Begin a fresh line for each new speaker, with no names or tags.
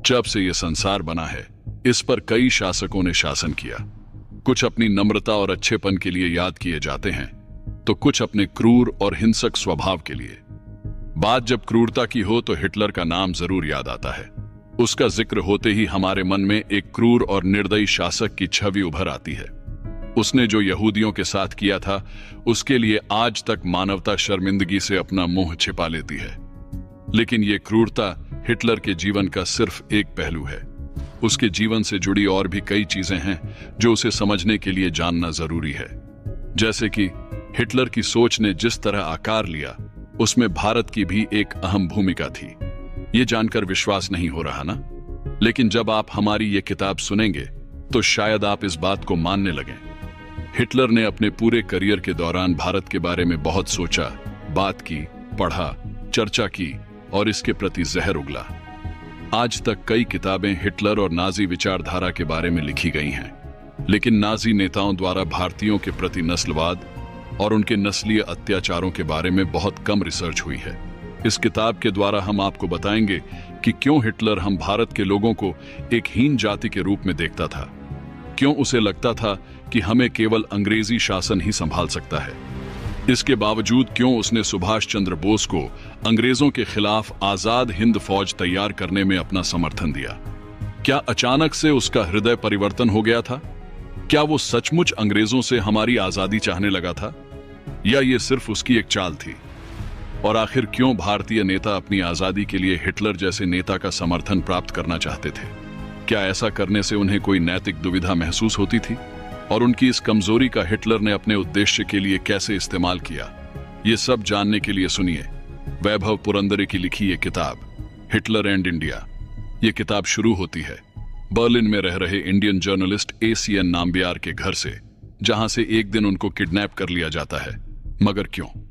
जब से यह संसार बना है, इस पर कई शासकों ने शासन किया। कुछ अपनी नम्रता और अच्छेपन के लिए याद किए जाते हैं, तो कुछ अपने क्रूर और हिंसक स्वभाव के लिए। बात जब क्रूरता की हो तो हिटलर का नाम जरूर याद आता है। उसका जिक्र होते ही हमारे मन में एक क्रूर और निर्दयी शासक की छवि उभर आती है। उसने जो यहूदियों के साथ किया था, उसके लिए आज तक मानवता शर्मिंदगी से अपना मुंह छिपा लेती है। लेकिन यह क्रूरता हिटलर के जीवन का सिर्फ एक पहलू है। उसके जीवन से जुड़ी और भी कई चीजें हैं जो उसे समझने के लिए जानना जरूरी है। जैसे कि हिटलर की सोच ने जिस तरह आकार लिया, उसमें भारत की भी एक अहम भूमिका थी। यह जानकर विश्वास नहीं हो रहा ना? लेकिन जब आप हमारी ये किताब सुनेंगे तो शायद आप इस बात को मानने लगें। हिटलर ने अपने पूरे करियर के दौरान भारत के बारे में बहुत सोचा, बात की, पढ़ा, चर्चा की और इसके प्रति जहर उगला। आज तक कई किताबें हिटलर और नाजी विचारधारा के बारे में लिखी गई हैं, लेकिन नाजी नेताओं द्वारा भारतीयों के प्रति नस्लवाद और उनके नस्लीय अत्याचारों के बारे में बहुत कम रिसर्च हुई है। इस किताब के द्वारा हम आपको बताएंगे कि क्यों हिटलर हम भारत के लोगों को एक हीन जाति के रूप में देखता था, क्यों उसे लगता था कि हमें केवल अंग्रेजी शासन ही संभाल सकता है। इसके बावजूद क्यों उसने सुभाष चंद्र बोस को अंग्रेजों के खिलाफ आजाद हिंद फौज तैयार करने में अपना समर्थन दिया। क्या अचानक से उसका हृदय परिवर्तन हो गया था? क्या वो सचमुच अंग्रेजों से हमारी आजादी चाहने लगा था, या ये सिर्फ उसकी एक चाल थी? और आखिर क्यों भारतीय नेता अपनी आजादी के लिए हिटलर जैसे नेता का समर्थन प्राप्त करना चाहते थे? क्या ऐसा करने से उन्हें कोई नैतिक दुविधा महसूस होती थी? और उनकी इस कमजोरी का हिटलर ने अपने उद्देश्य के लिए कैसे इस्तेमाल किया? ये सब जानने के लिए सुनिए वैभव पुरंदरे की लिखी ये किताब हिटलर एंड इंडिया। ये किताब शुरू होती है बर्लिन में रह रहे इंडियन जर्नलिस्ट ACN नाम्बियार के घर से, जहां से एक दिन उनको किडनैप कर लिया जाता है। मगर क्यों?